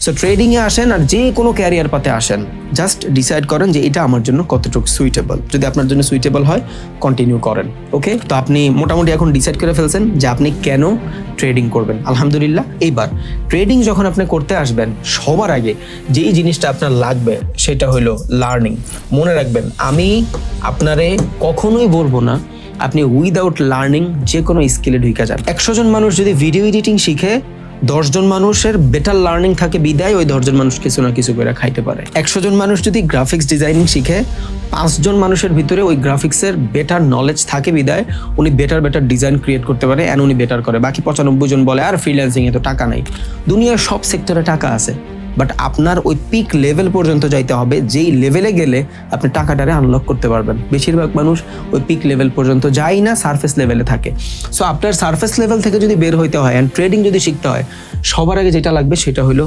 So ট্রেডিংয়ে আসেন আর যে কোনো ক্যারিয়ার পাতে আসেন, জাস্ট ডিসাইড করেন যে এটা আমার জন্য কতটুকু সুইটেবল। যদি আপনার জন্য সুইটেবল হয় কন্টিনিউ করেন। ওকে, তো আপনি মোটামুটি এখন ডিসাইড করে ফেলছেন যে আপনি কেন ট্রেডিং করবেন। আলহামদুলিল্লাহ, এইবার ট্রেডিং যখন আপনি করতে আসবেন সবার আগে যেই জিনিসটা আপনার লাগবে সেটা হলো লার্নিং। মনে রাখবেন, আমি আপনারে কখনোই বলবো না আপনি উইদাউট লার্নিং যে কোনো স্কিলে ঢুকে যান। 100 জন মানুষ যদি ভিডিও এডিটিং শিখে 10 জন মানুষের বেটার লার্নিং থাকে বিদায় ওই 10 জন মানুষ কিছু না কিছু করে খাইতে পারে। 100 জন মানুষ যদি গ্রাফিক্স ডিজাইনিং শিখে 5 জন মানুষের ভিতরে ওই গ্রাফিক্সের বেটার নলেজ থাকে বিদায় উনি বেটার ডিজাইন ক্রিয়েট করতে পারে এন্ড উনি বেটার করে। বাকি 95 জন বলে আর ফ্রিল্যান্সিং এ তো টাকা নাই। দুনিয়ার সব সেক্টরে টাকা আছে, বাট আপনার ওই পিক লেভেল পর্যন্ত যাইতে হবে, যেই লেভেলে গেলে আপনি টাকাটারে আনলক করতে পারবেন। বেশিরভাগ মানুষ ওই পিক লেভেল পর্যন্ত যায় না, সারফেস লেভেলে থাকে। সো আপনার সারফেস লেভেল থেকে যদি বের হইতে হয় অ্যান্ড ট্রেডিং যদি শিখতে হয়, সবার আগে যেটা লাগবে সেটা হলো